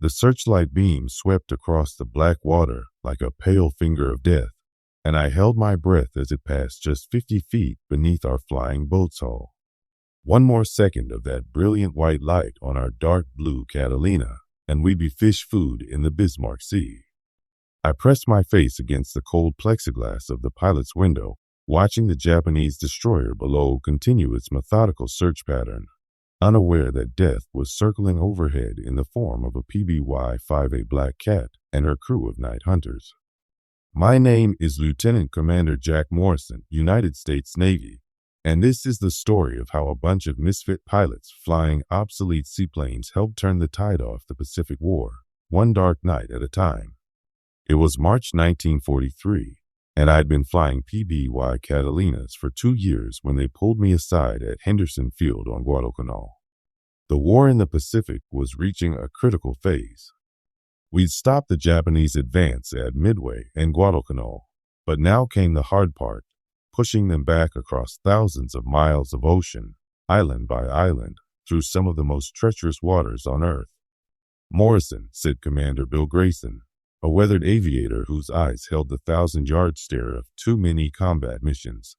The searchlight beam swept across the black water like a pale finger of death, and I held my breath as it passed just 50 feet beneath our flying boat's hull. One more second of that brilliant white light on our dark blue Catalina, and we'd be fish food in the Bismarck Sea. I pressed my face against the cold plexiglass of the pilot's window, watching the Japanese destroyer below continue its methodical search pattern, unaware that death was circling overhead in the form of a PBY-5A Black Cat and her crew of night hunters. My name is Lieutenant Commander Jack Morrison, United States Navy, and this is the story of how a bunch of misfit pilots flying obsolete seaplanes helped turn the tide off the Pacific War, one dark night at a time. It was March 1943, and I'd been flying PBY Catalinas for 2 years when they pulled me aside at Henderson Field on Guadalcanal. The war in the Pacific was reaching a critical phase. We'd stopped the Japanese advance at Midway and Guadalcanal, but now came the hard part, pushing them back across thousands of miles of ocean, island by island, through some of the most treacherous waters on Earth. "Morrison," said Commander Bill Grayson, a weathered aviator whose eyes held the 1,000-yard stare of too many combat missions.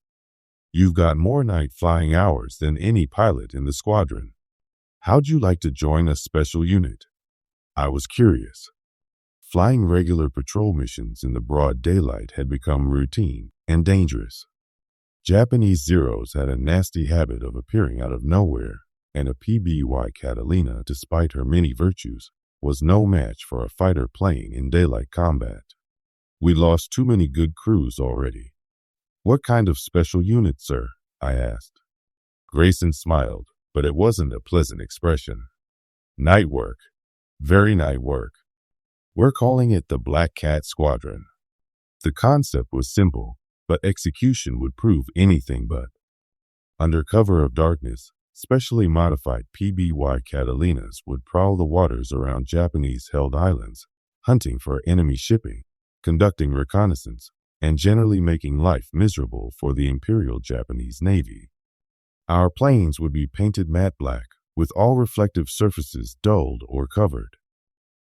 "You've got more night flying hours than any pilot in the squadron. How'd you like to join a special unit?" I was curious. Flying regular patrol missions in the broad daylight had become routine and dangerous. Japanese Zeros had a nasty habit of appearing out of nowhere, and a PBY Catalina, despite her many virtues, was no match for a fighter plane in daylight combat. We lost too many good crews already. "What kind of special unit, sir?" I asked. Grayson smiled, but it wasn't a pleasant expression. "Night work. Very night work. We're calling it the Black Cat Squadron." The concept was simple, but execution would prove anything but. Under cover of darkness, specially modified PBY Catalinas would prowl the waters around Japanese-held islands, hunting for enemy shipping, conducting reconnaissance, and generally making life miserable for the Imperial Japanese Navy. Our planes would be painted matte black, with all reflective surfaces dulled or covered.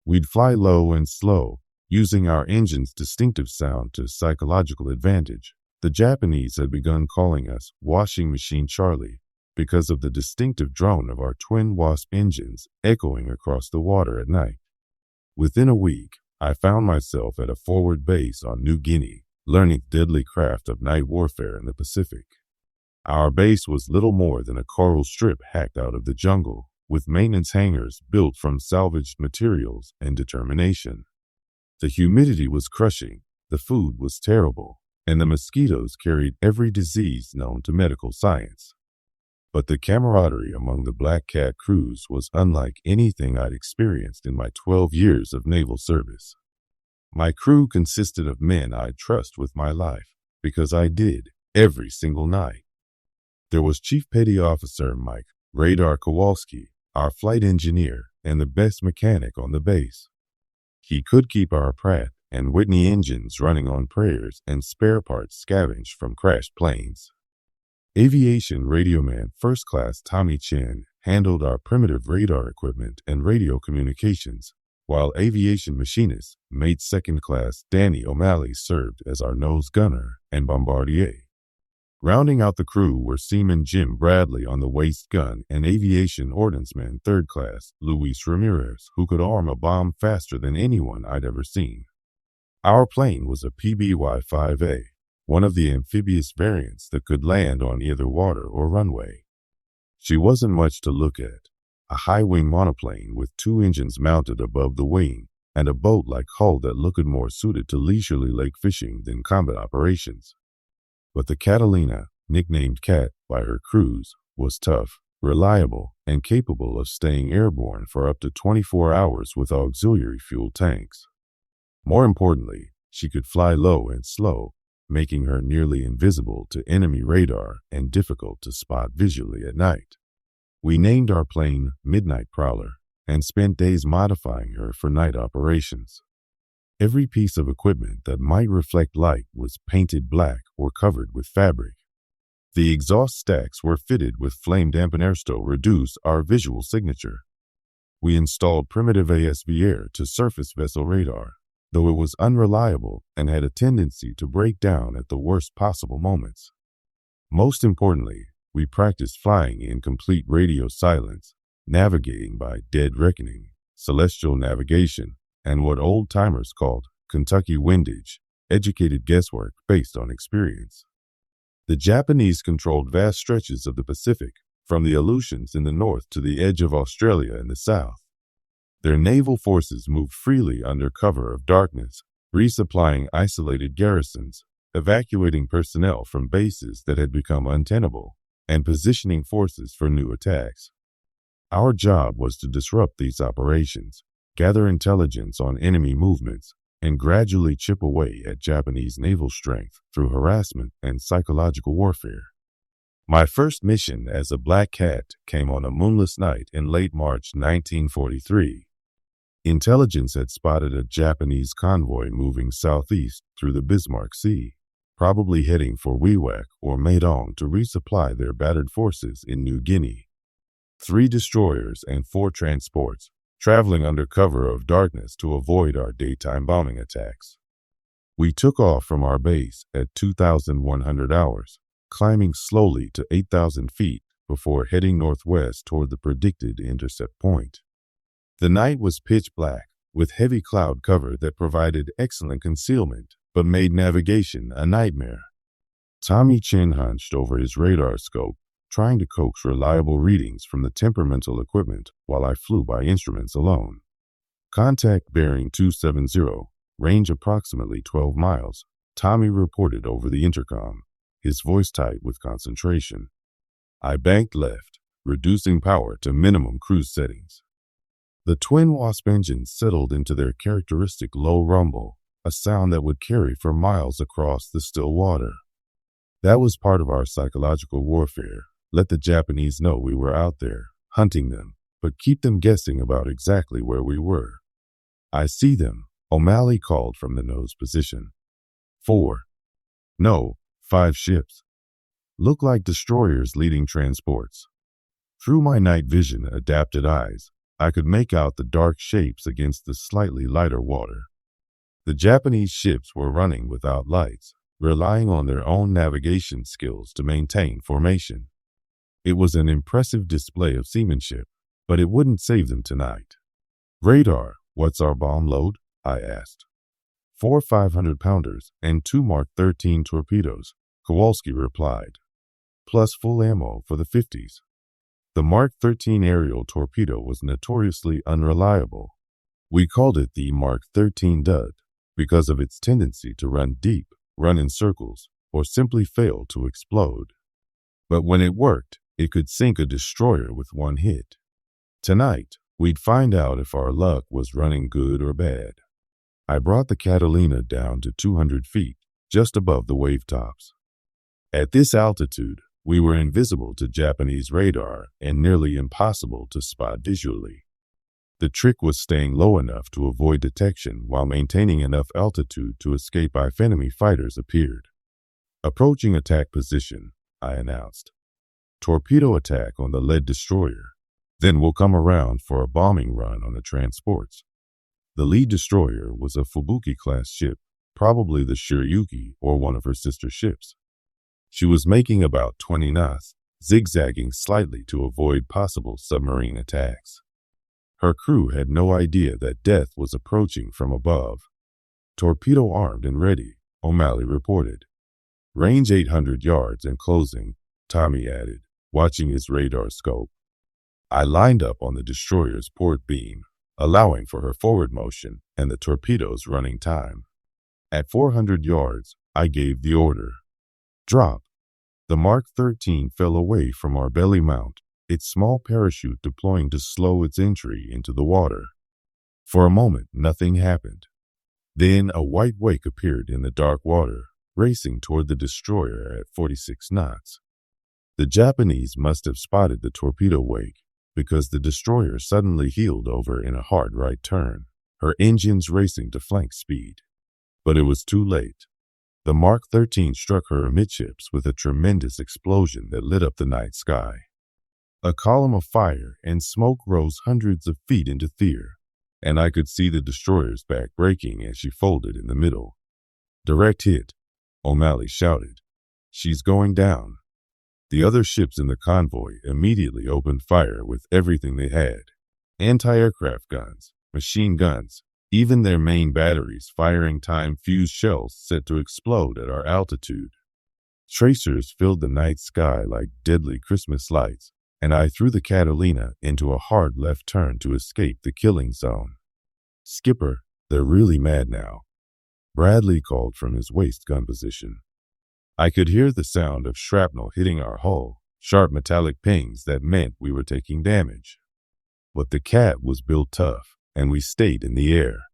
We'd fly low and slow, using our engine's distinctive sound to psychological advantage. The Japanese had begun calling us Washing Machine Charlie because of the distinctive drone of our twin Wasp engines echoing across the water at night. Within a week, I found myself at a forward base on New Guinea, learning the deadly craft of night warfare in the Pacific. Our base was little more than a coral strip hacked out of the jungle, with maintenance hangars built from salvaged materials and determination. The humidity was crushing, the food was terrible, and the mosquitoes carried every disease known to medical science. But the camaraderie among the Black Cat crews was unlike anything I'd experienced in my 12 years of naval service. My crew consisted of men I'd trust with my life, because I did, every single night. There was Chief Petty Officer Mike Radar Kowalski, our flight engineer and the best mechanic on the base. He could keep our Pratt and Whitney engines running on prayers and spare parts scavenged from crashed planes. Aviation radioman First Class Tommy Chen handled our primitive radar equipment and radio communications, while aviation machinist Mate Second Class Danny O'Malley served as our nose gunner and bombardier. Rounding out the crew were Seaman Jim Bradley on the waist gun and aviation ordnanceman Third Class Luis Ramirez, who could arm a bomb faster than anyone I'd ever seen. Our plane was a PBY-5A, one of the amphibious variants that could land on either water or runway. She wasn't much to look at, a high-wing monoplane with 2 engines mounted above the wing and a boat-like hull that looked more suited to leisurely lake fishing than combat operations. But the Catalina, nicknamed Cat by her crews, was tough, reliable, and capable of staying airborne for up to 24 hours with auxiliary fuel tanks. More importantly, she could fly low and slow, making her nearly invisible to enemy radar and difficult to spot visually at night. We named our plane Midnight Prowler and spent days modifying her for night operations. Every piece of equipment that might reflect light was painted black or covered with fabric. The exhaust stacks were fitted with flame dampener to reduce our visual signature. We installed primitive ASV air to surface vessel radar, though it was unreliable and had a tendency to break down at the worst possible moments. Most importantly, we practiced flying in complete radio silence, navigating by dead reckoning, celestial navigation, and what old-timers called Kentucky windage, educated guesswork based on experience. The Japanese controlled vast stretches of the Pacific, from the Aleutians in the north to the edge of Australia in the south. Their naval forces moved freely under cover of darkness, resupplying isolated garrisons, evacuating personnel from bases that had become untenable, and positioning forces for new attacks. Our job was to disrupt these operations, gather intelligence on enemy movements, and gradually chip away at Japanese naval strength through harassment and psychological warfare. My first mission as a Black Cat came on a moonless night in late March 1943. Intelligence had spotted a Japanese convoy moving southeast through the Bismarck Sea, probably heading for Wewak or Meidong to resupply their battered forces in New Guinea. 3 destroyers and 4 transports, traveling under cover of darkness to avoid our daytime bombing attacks. We took off from our base at 2,100 hours, climbing slowly to 8,000 feet before heading northwest toward the predicted intercept point. The night was pitch black, with heavy cloud cover that provided excellent concealment, but made navigation a nightmare. Tommy Chin hunched over his radar scope, trying to coax reliable readings from the temperamental equipment while I flew by instruments alone. Contact bearing 270, range approximately 12 miles, Tommy reported over the intercom, his voice tight with concentration. I banked left, reducing power to minimum cruise settings. The twin Wasp engines settled into their characteristic low rumble, a sound that would carry for miles across the still water. That was part of our psychological warfare. Let the Japanese know we were out there, hunting them, but keep them guessing about exactly where we were. I see them, O'Malley called from the nose position. 4. No, 5 ships. Look like destroyers leading transports. Through my night vision adapted eyes, I could make out the dark shapes against the slightly lighter water. The Japanese ships were running without lights, relying on their own navigation skills to maintain formation. It was an impressive display of seamanship, but it wouldn't save them tonight. Radar, what's our bomb load? I asked. 4 500-pounders and 2 Mark 13 torpedoes, Kowalski replied, plus full ammo for the 50s. The Mark 13 aerial torpedo was notoriously unreliable. We called it the Mark 13 dud because of its tendency to run deep, run in circles, or simply fail to explode. But when it worked, it could sink a destroyer with one hit. Tonight, we'd find out if our luck was running good or bad. I brought the Catalina down to 200 feet, just above the wave tops. At this altitude, we were invisible to Japanese radar and nearly impossible to spot visually. The trick was staying low enough to avoid detection while maintaining enough altitude to escape if enemy fighters appeared. Approaching attack position, I announced. Torpedo attack on the lead destroyer. Then we'll come around for a bombing run on the transports. The lead destroyer was a Fubuki-class ship, probably the Shiryuki or one of her sister ships. She was making about 20 knots, zigzagging slightly to avoid possible submarine attacks. Her crew had no idea that death was approaching from above. Torpedo armed and ready, O'Malley reported. Range 800 yards and closing, Tommy added, watching his radar scope. I lined up on the destroyer's port beam, allowing for her forward motion and the torpedo's running time. At 400 yards, I gave the order. Drop. The Mark 13 fell away from our belly mount, its small parachute deploying to slow its entry into the water. For a moment, nothing happened. Then a white wake appeared in the dark water, racing toward the destroyer at 46 knots. The Japanese must have spotted the torpedo wake, because the destroyer suddenly heeled over in a hard right turn, her engines racing to flank speed. But it was too late. The Mark 13 struck her amidships with a tremendous explosion that lit up the night sky. A column of fire and smoke rose hundreds of feet into the air, and I could see the destroyer's back breaking as she folded in the middle. "Direct hit," O'Malley shouted. "She's going down." The other ships in the convoy immediately opened fire with everything they had. Anti-aircraft guns, machine guns, even their main batteries firing time-fused shells set to explode at our altitude. Tracers filled the night sky like deadly Christmas lights, and I threw the Catalina into a hard left turn to escape the killing zone. "Skipper, they're really mad now," Bradley called from his waist gun position. I could hear the sound of shrapnel hitting our hull, sharp metallic pings that meant we were taking damage. But the Cat was built tough, and we stayed in the air.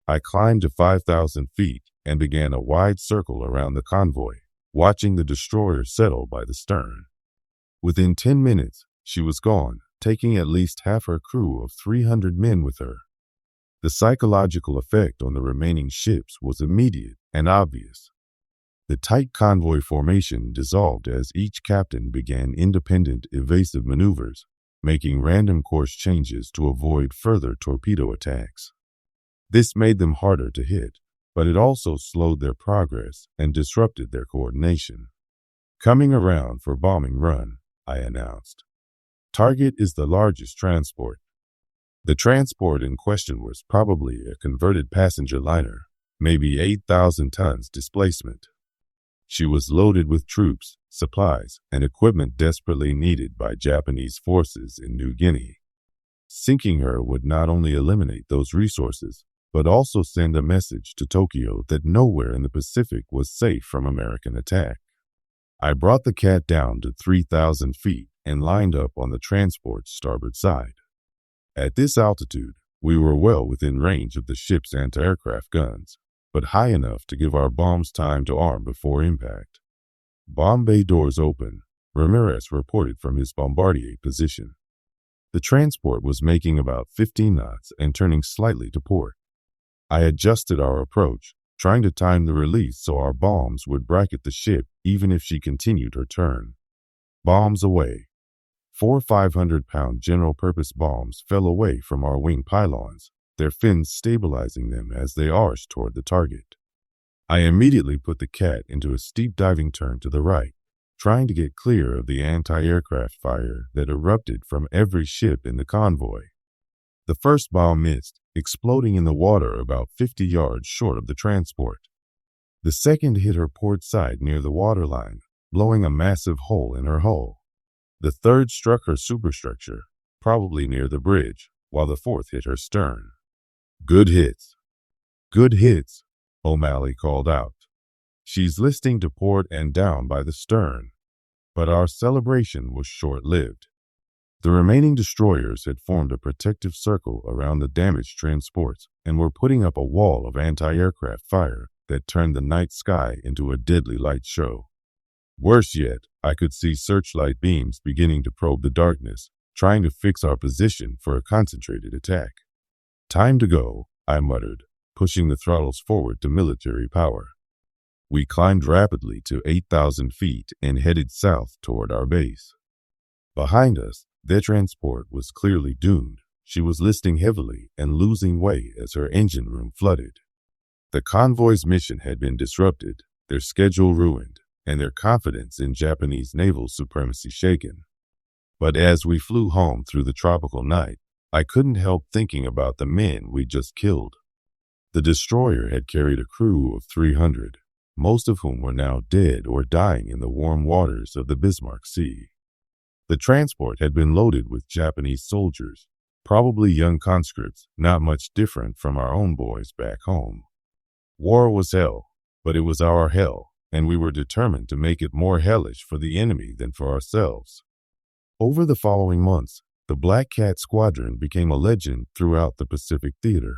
I climbed to 5,000 feet and began a wide circle around the convoy, watching the destroyer settle by the stern. Within 10 minutes, she was gone, taking at least half her crew of 300 men with her. The psychological effect on the remaining ships was immediate and obvious. The tight convoy formation dissolved as each captain began independent, evasive maneuvers, making random course changes to avoid further torpedo attacks. This made them harder to hit, but it also slowed their progress and disrupted their coordination. "Coming around for bombing run," I announced. "Target is the largest transport." The transport in question was probably a converted passenger liner, maybe 8,000 tons displacement. She was loaded with troops, supplies, and equipment desperately needed by Japanese forces in New Guinea. Sinking her would not only eliminate those resources, but also send a message to Tokyo that nowhere in the Pacific was safe from American attack. I brought the Cat down to 3,000 feet and lined up on the transport's starboard side. At this altitude, we were well within range of the ship's anti-aircraft guns, but high enough to give our bombs time to arm before impact. "Bomb bay doors open," Ramirez reported from his bombardier position. The transport was making about 15 knots and turning slightly to port. I adjusted our approach, trying to time the release so our bombs would bracket the ship even if she continued her turn. Bombs away. 4 500-pound general-purpose bombs fell away from our wing pylons, their fins stabilizing them as they arched toward the target. I immediately put the Cat into a steep diving turn to the right, trying to get clear of the anti-aircraft fire that erupted from every ship in the convoy. The first bomb missed, exploding in the water about 50 yards short of the transport. The second hit her port side near the waterline, blowing a massive hole in her hull. The third struck her superstructure, probably near the bridge, while the fourth hit her stern. "Good hits." "Good hits," O'Malley called out. "She's listing to port and down by the stern." But our celebration was short-lived. The remaining destroyers had formed a protective circle around the damaged transports and were putting up a wall of anti-aircraft fire that turned the night sky into a deadly light show. Worse yet, I could see searchlight beams beginning to probe the darkness, trying to fix our position for a concentrated attack. "Time to go," I muttered, pushing the throttles forward to military power. We climbed rapidly to 8,000 feet and headed south toward our base. Behind us, their transport was clearly doomed. She was listing heavily and losing way as her engine room flooded. The convoy's mission had been disrupted, their schedule ruined, and their confidence in Japanese naval supremacy shaken. But as we flew home through the tropical night, I couldn't help thinking about the men we'd just killed. The destroyer had carried a crew of 300, most of whom were now dead or dying in the warm waters of the Bismarck Sea. The transport had been loaded with Japanese soldiers, probably young conscripts, not much different from our own boys back home. War was hell, but it was our hell, and we were determined to make it more hellish for the enemy than for ourselves. Over the following months, the Black Cat Squadron became a legend throughout the Pacific theater.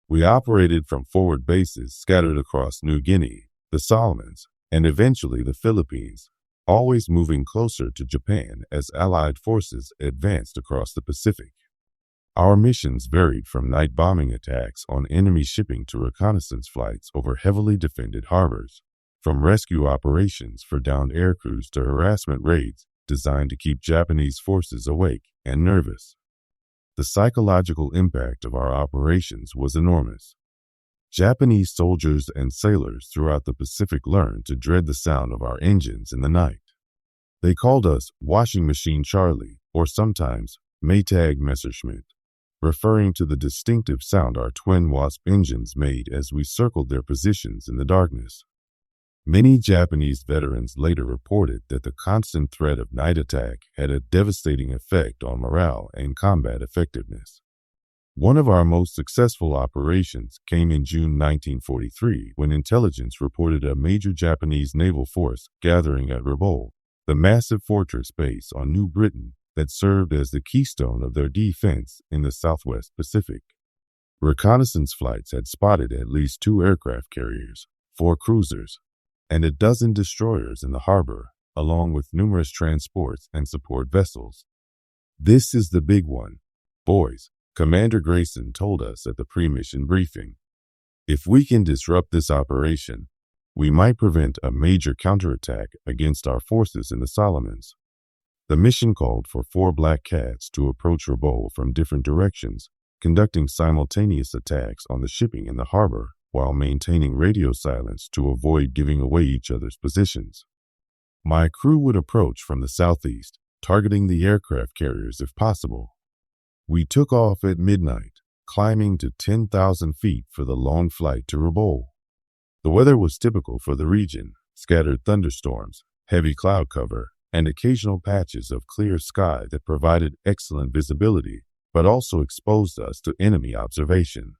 We operated from forward bases scattered across New Guinea, the Solomons, and eventually the Philippines, always moving closer to Japan as Allied forces advanced across the Pacific. Our missions varied from night bombing attacks on enemy shipping to reconnaissance flights over heavily defended harbors, from rescue operations for downed aircrews to harassment raids designed to keep Japanese forces awake and nervous. The psychological impact of our operations was enormous. Japanese soldiers and sailors throughout the Pacific learned to dread the sound of our engines in the night. They called us Washing Machine Charlie, or sometimes Maytag Messerschmitt, referring to the distinctive sound our twin Wasp engines made as we circled their positions in the darkness. Many Japanese veterans later reported that the constant threat of night attack had a devastating effect on morale and combat effectiveness. One of our most successful operations came in June 1943 when intelligence reported a major Japanese naval force gathering at Rabaul, the massive fortress base on New Britain that served as the keystone of their defense in the Southwest Pacific. Reconnaissance flights had spotted at least 2 aircraft carriers, 4 cruisers, and a dozen destroyers in the harbor, along with numerous transports and support vessels. "This is the big one, boys," Commander Grayson told us at the pre-mission briefing. "If we can disrupt this operation, we might prevent a major counterattack against our forces in the Solomons." The mission called for 4 Black Cats to approach Rabaul from different directions, conducting simultaneous attacks on the shipping in the harbor while maintaining radio silence to avoid giving away each other's positions. My crew would approach from the southeast, targeting the aircraft carriers if possible. We took off at midnight, climbing to 10,000 feet for the long flight to Rabaul. The weather was typical for the region: scattered thunderstorms, heavy cloud cover, and occasional patches of clear sky that provided excellent visibility, but also exposed us to enemy observation.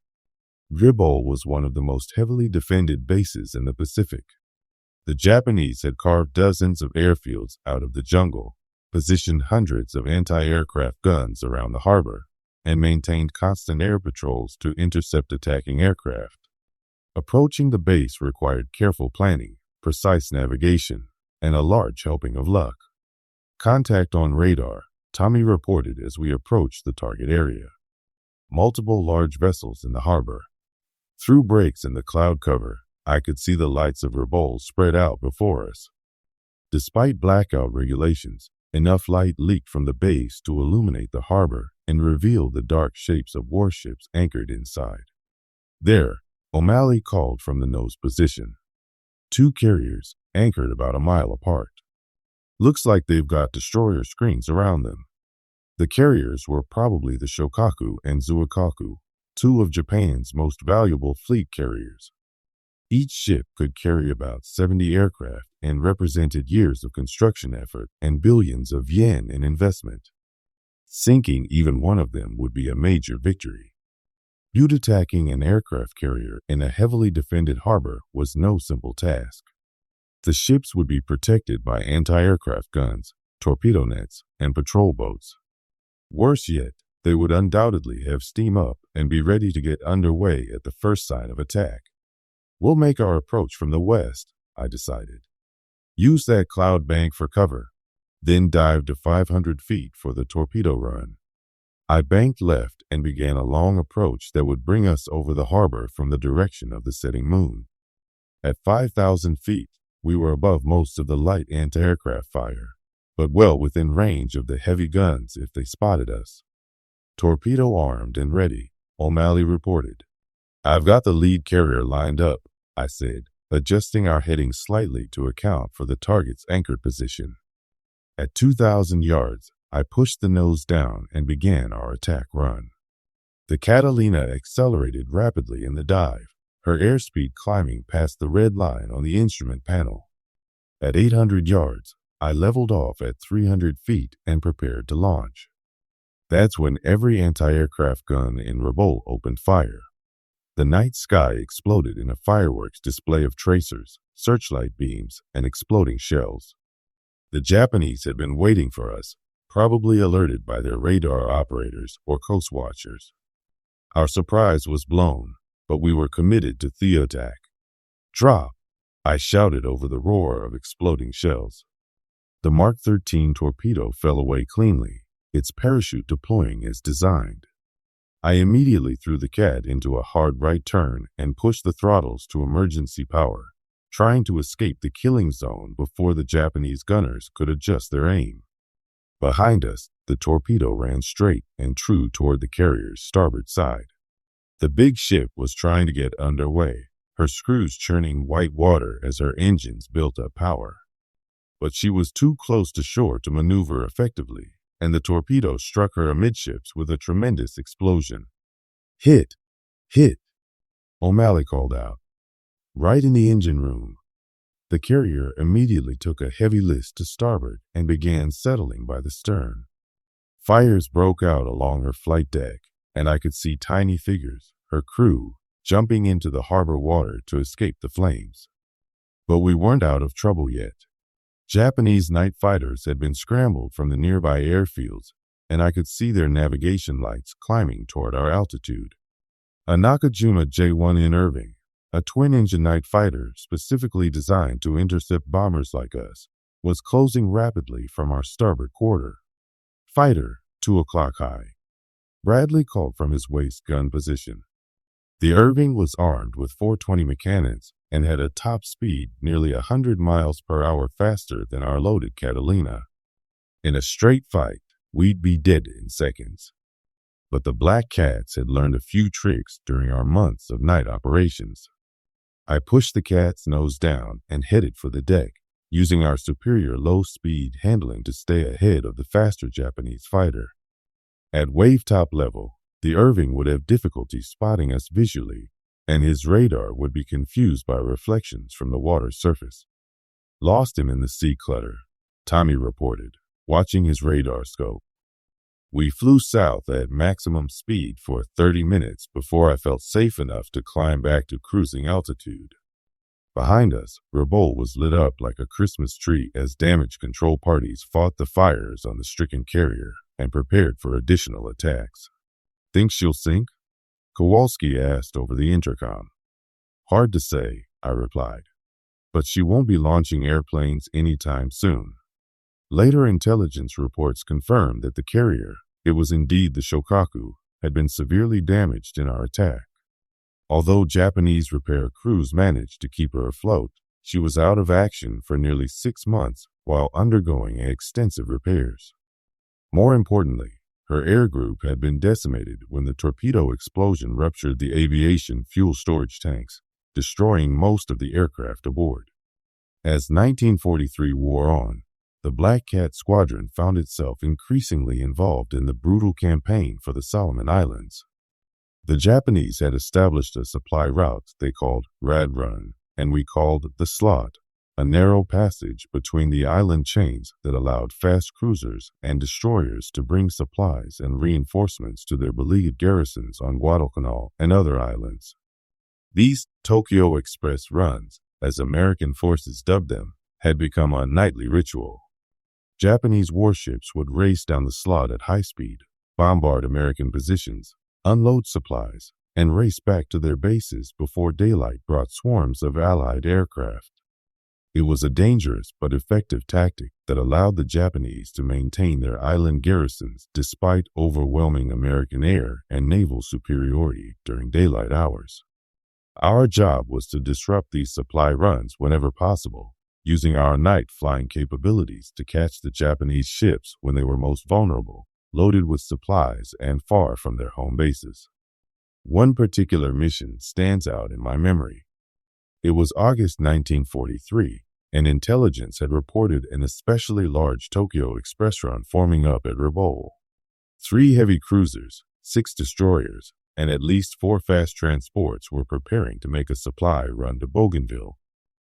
Rabaul was one of the most heavily defended bases in the Pacific. The Japanese had carved dozens of airfields out of the jungle, positioned hundreds of anti-aircraft guns around the harbor, and maintained constant air patrols to intercept attacking aircraft. Approaching the base required careful planning, precise navigation, and a large helping of luck. "Contact on radar," Tommy reported as we approached the target area. Multiple large vessels in the harbor. Through breaks in the cloud cover, I could see the lights of Rabaul spread out before us. Despite blackout regulations, enough light leaked from the base to illuminate the harbor and reveal the dark shapes of warships anchored inside. "There," O'Malley called from the nose position. 2 carriers anchored about a mile apart. "Looks like they've got destroyer screens around them." The carriers were probably the Shokaku and Zuikaku, 2 of Japan's most valuable fleet carriers. Each ship could carry about 70 aircraft and represented years of construction effort and billions of yen in investment. Sinking even one of them would be a major victory. Attacking an aircraft carrier in a heavily defended harbor was no simple task. The ships would be protected by anti-aircraft guns, torpedo nets, and patrol boats. Worse yet, they would undoubtedly have steam up and be ready to get underway at the first sign of attack. "We'll make our approach from the west," I decided. "Use that cloud bank for cover, then dive to 500 feet for the torpedo run." I banked left and began a long approach that would bring us over the harbor from the direction of the setting moon. At 5,000 feet, we were above most of the light anti-aircraft fire, but well within range of the heavy guns if they spotted us. "Torpedo armed and ready," O'Malley reported. "I've got the lead carrier lined up," I said, adjusting our heading slightly to account for the target's anchored position. At 2,000 yards, I pushed the nose down and began our attack run. The Catalina accelerated rapidly in the dive, her airspeed climbing past the red line on the instrument panel. At 800 yards, I leveled off at 300 feet and prepared to launch. That's when every anti-aircraft gun in Rabaul opened fire. The night sky exploded in a fireworks display of tracers, searchlight beams, and exploding shells. The Japanese had been waiting for us, probably alerted by their radar operators or coast watchers. Our surprise was blown, but we were committed to the attack. "Drop!" I shouted over the roar of exploding shells. The Mark 13 torpedo fell away cleanly, its parachute deploying as designed. I immediately threw the Cat into a hard right turn and pushed the throttles to emergency power, trying to escape the killing zone before the Japanese gunners could adjust their aim. Behind us, the torpedo ran straight and true toward the carrier's starboard side. The big ship was trying to get underway, her screws churning white water as her engines built up power. But she was too close to shore to maneuver effectively, and the torpedo struck her amidships with a tremendous explosion. "Hit! Hit!" O'Malley called out. "Right in the engine room." The carrier immediately took a heavy list to starboard and began settling by the stern. Fires broke out along her flight deck, and I could see tiny figures, her crew, jumping into the harbor water to escape the flames. But we weren't out of trouble yet. Japanese night fighters had been scrambled from the nearby airfields, and I could see their navigation lights climbing toward our altitude. A Nakajima J-1N Irving, a twin-engine night fighter specifically designed to intercept bombers like us, was closing rapidly from our starboard quarter. "Fighter, 2 o'clock high." Bradley called from his waist gun position. The Irving was armed with 420 Mechanics and had a top speed nearly 100 miles per hour faster than our loaded Catalina. In a straight fight, we'd be dead in seconds. But the Black Cats had learned a few tricks during our months of night operations. I pushed the Cat's nose down and headed for the deck, using our superior low-speed handling to stay ahead of the faster Japanese fighter. At wave-top level, the Irving would have difficulty spotting us visually, and his radar would be confused by reflections from the water surface. "Lost him in the sea clutter," Tommy reported, watching his radar scope. We flew south at maximum speed for 30 minutes before I felt safe enough to climb back to cruising altitude. Behind us, Rabaul was lit up like a Christmas tree as damage control parties fought the fires on the stricken carrier and prepared for additional attacks. "Think she'll sink?" Kowalski asked over the intercom. "Hard to say," I replied, "but she won't be launching airplanes anytime soon." Later intelligence reports confirmed that the carrier, it was indeed the Shokaku, had been severely damaged in our attack. Although Japanese repair crews managed to keep her afloat, she was out of action for nearly 6 months while undergoing extensive repairs. More importantly, her air group had been decimated when the torpedo explosion ruptured the aviation fuel storage tanks, destroying most of the aircraft aboard. As 1943 wore on, the Black Cat Squadron found itself increasingly involved in the brutal campaign for the Solomon Islands. The Japanese had established a supply route they called Rad Run, and we called the Slot, a narrow passage between the island chains that allowed fast cruisers and destroyers to bring supplies and reinforcements to their beleaguered garrisons on Guadalcanal and other islands. These Tokyo Express runs, as American forces dubbed them, had become a nightly ritual. Japanese warships would race down the slot at high speed, bombard American positions, unload supplies, and race back to their bases before daylight brought swarms of Allied aircraft. It was a dangerous but effective tactic that allowed the Japanese to maintain their island garrisons despite overwhelming American air and naval superiority during daylight hours. Our job was to disrupt these supply runs whenever possible, using our night flying capabilities to catch the Japanese ships when they were most vulnerable, loaded with supplies and far from their home bases. One particular mission stands out in my memory. It was August 1943, and intelligence had reported an especially large Tokyo Express run forming up at Rabaul. 3 heavy cruisers, 6 destroyers, and at least 4 fast transports were preparing to make a supply run to Bougainville,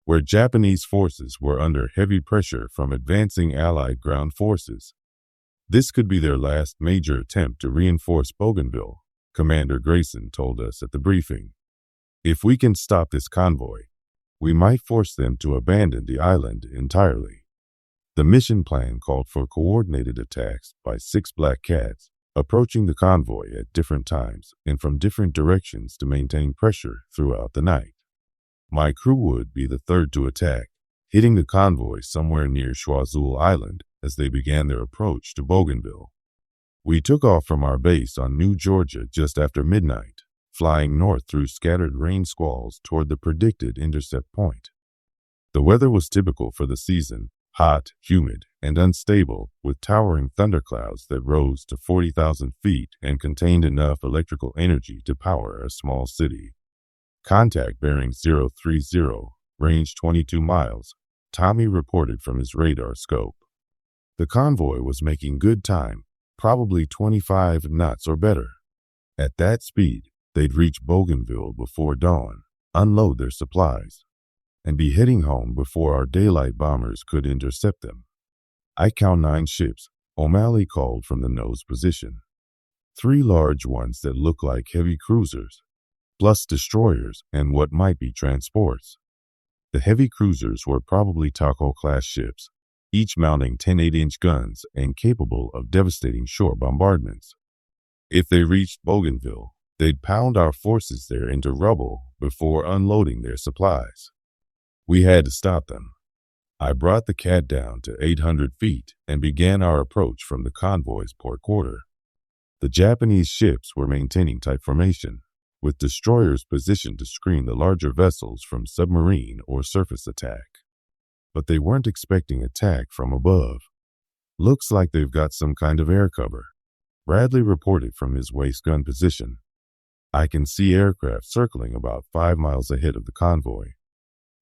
where Japanese forces were under heavy pressure from advancing Allied ground forces. This could be their last major attempt to reinforce Bougainville, Commander Grayson told us at the briefing. "If we can stop this convoy, we might force them to abandon the island entirely." The mission plan called for coordinated attacks by 6 Black Cats, approaching the convoy at different times and from different directions to maintain pressure throughout the night. My crew would be the third to attack, hitting the convoy somewhere near Choiseul Island as they began their approach to Bougainville. We took off from our base on New Georgia just after midnight, flying north through scattered rain squalls toward the predicted intercept point. The weather was typical for the season, hot, humid, and unstable, with towering thunderclouds that rose to 40,000 feet and contained enough electrical energy to power a small city. Contact bearing 030, range 22 miles, Tommy reported from his radar scope. The convoy was making good time, probably 25 knots or better. At that speed, they'd reach Bougainville before dawn, unload their supplies, and be heading home before our daylight bombers could intercept them. I count 9 ships, O'Malley called from the nose position. 3 large ones that look like heavy cruisers, plus destroyers and what might be transports. The heavy cruisers were probably Taco-class ships, each mounting 10 8-inch guns and capable of devastating shore bombardments. If they reached Bougainville, they'd pound our forces there into rubble before unloading their supplies. We had to stop them. I brought the Cat down to 800 feet and began our approach from the convoy's port quarter. The Japanese ships were maintaining tight formation, with destroyers positioned to screen the larger vessels from submarine or surface attack. But they weren't expecting attack from above. Looks like they've got some kind of air cover, Bradley reported from his waist gun position. I can see aircraft circling about 5 miles ahead of the convoy.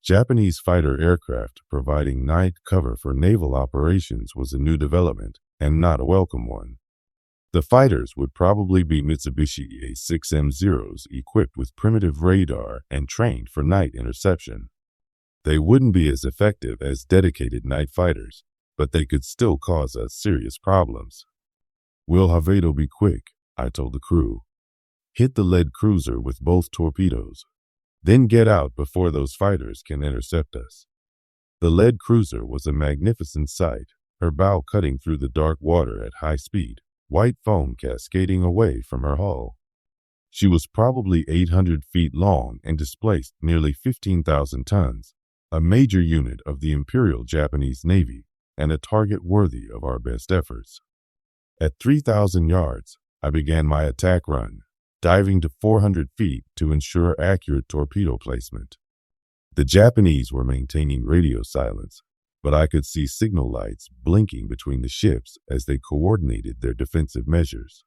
Japanese fighter aircraft providing night cover for naval operations was a new development and not a welcome one. The fighters would probably be Mitsubishi A6M0s equipped with primitive radar and trained for night interception. They wouldn't be as effective as dedicated night fighters, but they could still cause us serious problems. "We'll have to be quick," I told the crew. "Hit the lead cruiser with both torpedoes. Then get out before those fighters can intercept us." The lead cruiser was a magnificent sight, her bow cutting through the dark water at high speed, white foam cascading away from her hull. She was probably 800 feet long and displaced nearly 15,000 tons, a major unit of the Imperial Japanese Navy and a target worthy of our best efforts. At 3,000 yards, I began my attack run, diving to 400 feet to ensure accurate torpedo placement. The Japanese were maintaining radio silence, but I could see signal lights blinking between the ships as they coordinated their defensive measures.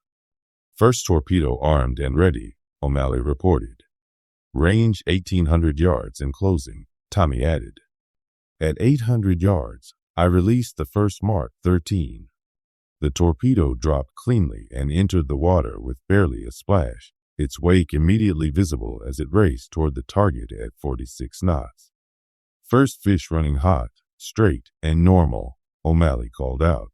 "First torpedo armed and ready," O'Malley reported. "Range 1,800 yards and closing," Tommy added. At 800 yards, I released the first Mark 13. The torpedo dropped cleanly and entered the water with barely a splash, its wake immediately visible as it raced toward the target at 46 knots. "First fish running hot, straight, and normal," O'Malley called out.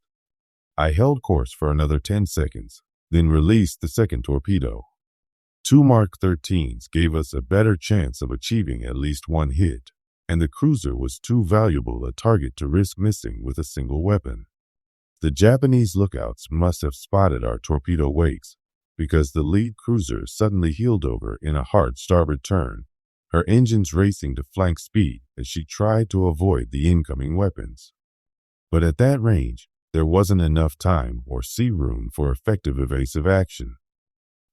I held course for another 10 seconds, then released the second torpedo. 2 Mark 13s gave us a better chance of achieving at least one hit, and the cruiser was too valuable a target to risk missing with a single weapon. The Japanese lookouts must have spotted our torpedo wakes, because the lead cruiser suddenly heeled over in a hard starboard turn, her engines racing to flank speed as she tried to avoid the incoming weapons. But at that range, there wasn't enough time or sea room for effective evasive action.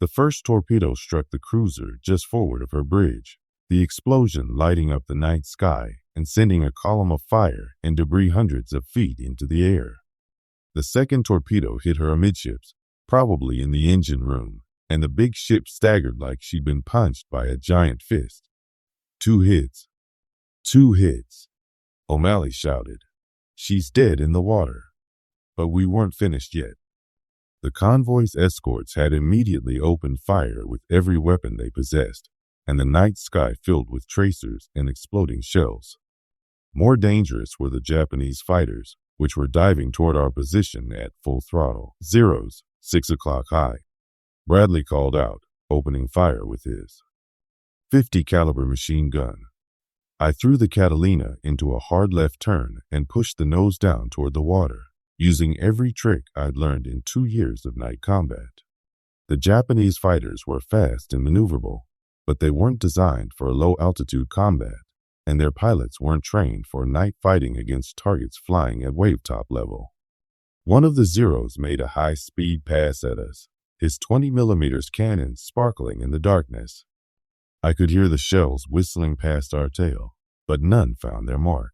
The first torpedo struck the cruiser just forward of her bridge, the explosion lighting up the night sky and sending a column of fire and debris hundreds of feet into the air. The second torpedo hit her amidships, probably in the engine room, and the big ship staggered like she'd been punched by a giant fist. 2 hits. 2 hits. O'Malley shouted. "She's dead in the water." But we weren't finished yet. The convoy's escorts had immediately opened fire with every weapon they possessed, and the night sky filled with tracers and exploding shells. More dangerous were the Japanese fighters, which were diving toward our position at full throttle. "Zeros, 6 o'clock high," Bradley called out, opening fire with his .50 caliber machine gun. I threw the Catalina into a hard left turn and pushed the nose down toward the water, using every trick I'd learned in 2 years of night combat. The Japanese fighters were fast and maneuverable, but they weren't designed for low-altitude combat, and their pilots weren't trained for night fighting against targets flying at wave-top level. One of the Zeros made a high-speed pass at us, his 20mm cannon sparkling in the darkness. I could hear the shells whistling past our tail, but none found their mark.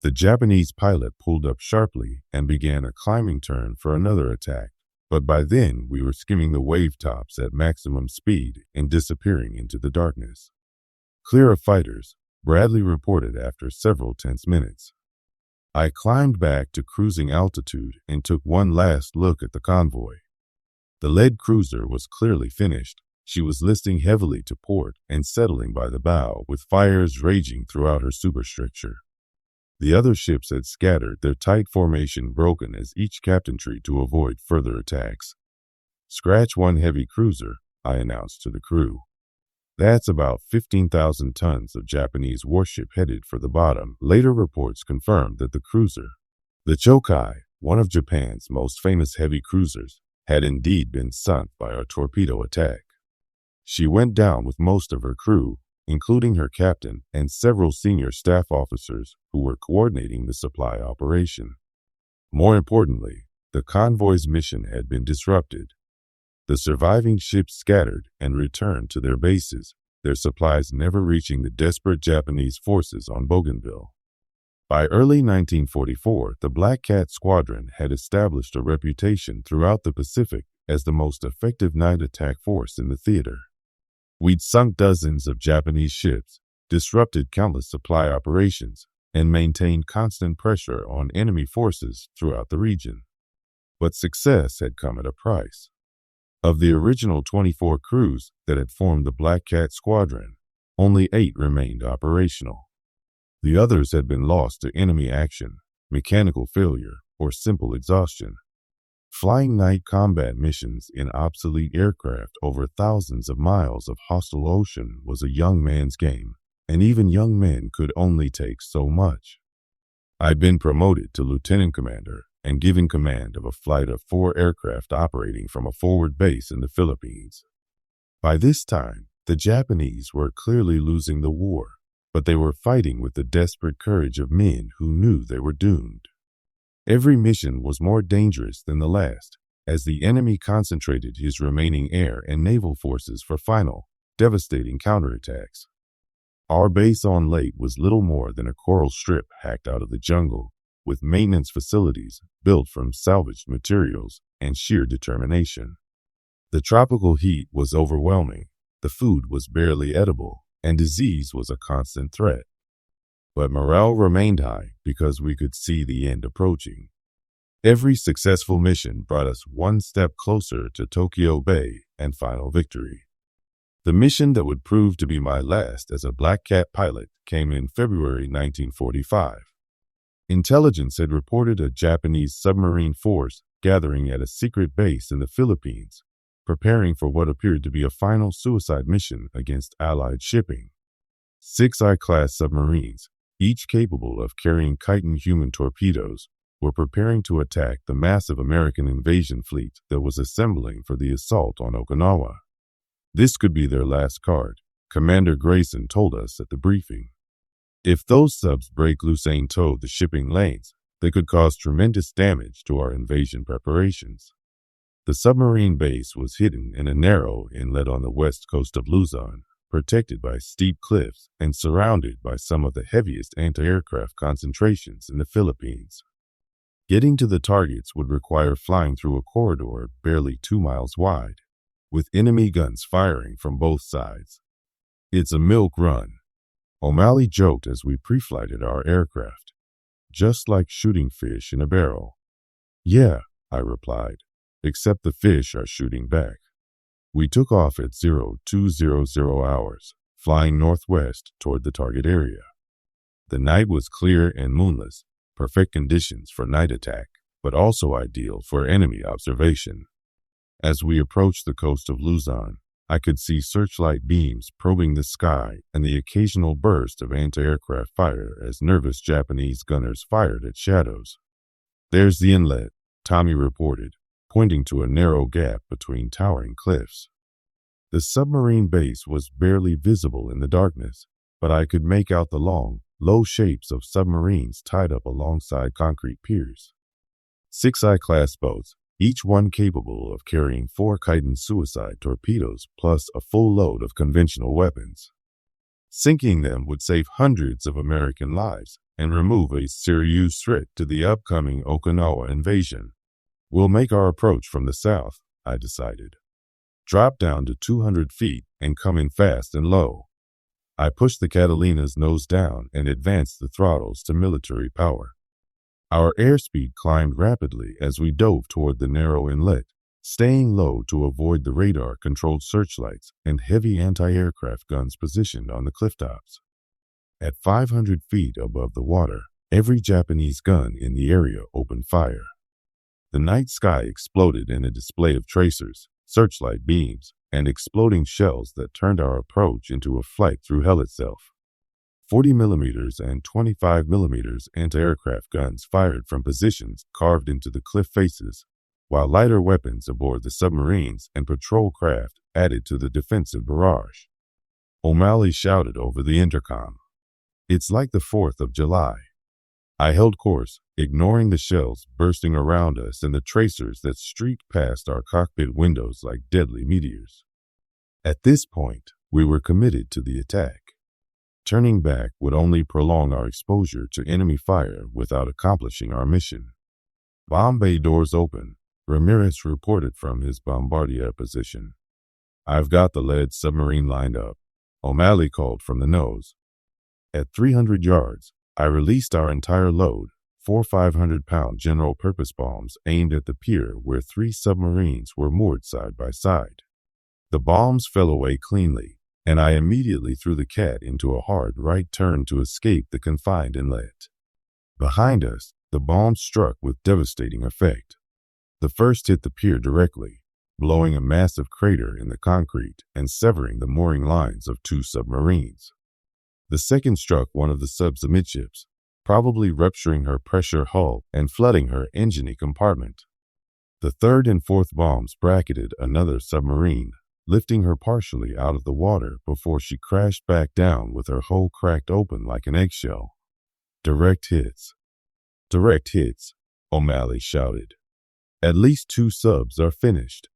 The Japanese pilot pulled up sharply and began a climbing turn for another attack, but by then we were skimming the wave tops at maximum speed and disappearing into the darkness. "Clear of fighters," Bradley reported after several tense minutes. I climbed back to cruising altitude and took one last look at the convoy. The lead cruiser was clearly finished. She was listing heavily to port and settling by the bow, with fires raging throughout her superstructure. The other ships had scattered, their tight formation broken as each captainry to avoid further attacks. "Scratch one heavy cruiser," I announced to the crew. "That's about 15,000 tons of Japanese warship headed for the bottom." Later reports confirmed that the cruiser, the Chokai, one of Japan's most famous heavy cruisers, had indeed been sunk by our torpedo attack. She went down with most of her crew, including her captain and several senior staff officers who were coordinating the supply operation. More importantly, the convoy's mission had been disrupted. The surviving ships scattered and returned to their bases, their supplies never reaching the desperate Japanese forces on Bougainville. By early 1944, the Black Cat Squadron had established a reputation throughout the Pacific as the most effective night attack force in the theater. We'd sunk dozens of Japanese ships, disrupted countless supply operations, and maintained constant pressure on enemy forces throughout the region. But success had come at a price. Of the original 24 crews that had formed the Black Cat Squadron, only 8 remained operational. The others had been lost to enemy action, mechanical failure, or simple exhaustion. Flying night combat missions in obsolete aircraft over thousands of miles of hostile ocean was a young man's game, and even young men could only take so much. I'd been promoted to lieutenant commander and given command of a flight of 4 aircraft operating from a forward base in the Philippines. By this time, the Japanese were clearly losing the war, but they were fighting with the desperate courage of men who knew they were doomed. Every mission was more dangerous than the last, as the enemy concentrated his remaining air and naval forces for final, devastating counterattacks. Our base on Lake was little more than a coral strip hacked out of the jungle, with maintenance facilities built from salvaged materials and sheer determination. The tropical heat was overwhelming, the food was barely edible, and disease was a constant threat. But morale remained high because we could see the end approaching. Every successful mission brought us one step closer to Tokyo Bay and final victory. The mission that would prove to be my last as a Black Cat pilot came in February 1945. Intelligence had reported a Japanese submarine force gathering at a secret base in the Philippines, preparing for what appeared to be a final suicide mission against Allied shipping. 6 I-class submarines, each capable of carrying Titan human torpedoes, were preparing to attack the massive American invasion fleet that was assembling for the assault on Okinawa. This could be their last card, Commander Grayson told us at the briefing. If those subs break Luzon towed the shipping lanes, they could cause tremendous damage to our invasion preparations. The submarine base was hidden in a narrow inlet on the west coast of Luzon, protected by steep cliffs and surrounded by some of the heaviest anti-aircraft concentrations in the Philippines. Getting to the targets would require flying through a corridor barely 2 miles wide, with enemy guns firing from both sides. "It's a milk run," O'Malley joked as we pre-flighted our aircraft. "Just like shooting fish in a barrel." "Yeah," I replied, "except the fish are shooting back." We took off at 0200 hours, flying northwest toward the target area. The night was clear and moonless, perfect conditions for night attack, but also ideal for enemy observation. As we approached the coast of Luzon, I could see searchlight beams probing the sky and the occasional burst of anti-aircraft fire as nervous Japanese gunners fired at shadows. "There's the inlet," Tommy reported, pointing to a narrow gap between towering cliffs. The submarine base was barely visible in the darkness, but I could make out the long, low shapes of submarines tied up alongside concrete piers. 6 I-class boats, each one capable of carrying 4 Titan suicide torpedoes plus a full load of conventional weapons. Sinking them would save hundreds of American lives, and remove a serious threat to the upcoming Okinawa invasion. We'll make our approach from the south, I decided. Drop down to 200 feet and come in fast and low. I pushed the Catalina's nose down and advanced the throttles to military power. Our airspeed climbed rapidly as we dove toward the narrow inlet, staying low to avoid the radar-controlled searchlights and heavy anti-aircraft guns positioned on the clifftops. At 500 feet above the water, every Japanese gun in the area opened fire. The night sky exploded in a display of tracers, searchlight beams, and exploding shells that turned our approach into a flight through hell itself. 40mm and 25mm anti-aircraft guns fired from positions carved into the cliff faces, while lighter weapons aboard the submarines and patrol craft added to the defensive barrage. O'Malley shouted over the intercom, "It's like the 4th of July." I held course, ignoring the shells bursting around us and the tracers that streaked past our cockpit windows like deadly meteors. At this point, we were committed to the attack. Turning back would only prolong our exposure to enemy fire without accomplishing our mission. Bomb bay doors open, Ramirez reported from his bombardier position. "I've got the lead submarine lined up," O'Malley called from the nose. At 300 yards, I released our entire load, 4 500-pound general-purpose bombs aimed at the pier where 3 submarines were moored side by side. The bombs fell away cleanly, and I immediately threw the Cat into a hard right turn to escape the confined inlet. Behind us, the bombs struck with devastating effect. The first hit the pier directly, blowing a massive crater in the concrete and severing the mooring lines of 2 submarines. The second struck one of the sub's amidships, probably rupturing her pressure hull and flooding her engine compartment. The third and fourth bombs bracketed another submarine, lifting her partially out of the water before she crashed back down with her hull cracked open like an eggshell. "Direct hits. Direct hits," O'Malley shouted. "At least 2 subs are finished."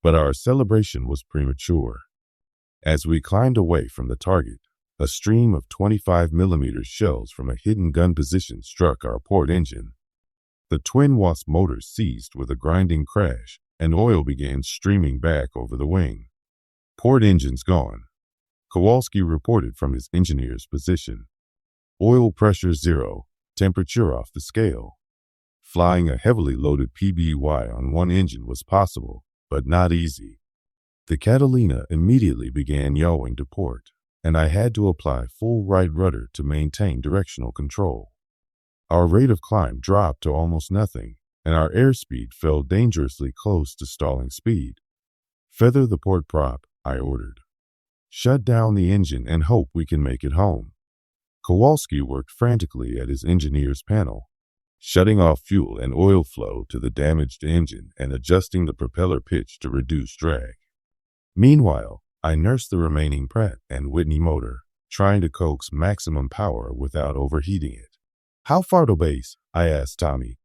But our celebration was premature. As we climbed away from the target, a stream of 25mm shells from a hidden gun position struck our port engine. The twin Wasp motors seized with a grinding crash, and oil began streaming back over the wing. "Port engines gone," Kowalski reported from his engineer's position. "Oil pressure 0, temperature off the scale." Flying a heavily loaded PBY on one engine was possible, but not easy. The Catalina immediately began yawing to port, and I had to apply full right rudder to maintain directional control. Our rate of climb dropped to almost nothing, and our airspeed fell dangerously close to stalling speed. "Feather the port prop," I ordered. "Shut down the engine and hope we can make it home." Kowalski worked frantically at his engineer's panel, shutting off fuel and oil flow to the damaged engine and adjusting the propeller pitch to reduce drag. Meanwhile, I nursed the remaining Pratt and Whitney motor, trying to coax maximum power without overheating it. "How far to base?" I asked Tommy.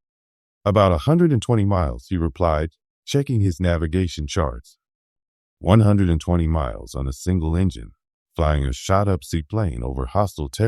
"About 120 miles, he replied, checking his navigation charts. 120 miles on a single engine, flying a shot-up seaplane over hostile territory.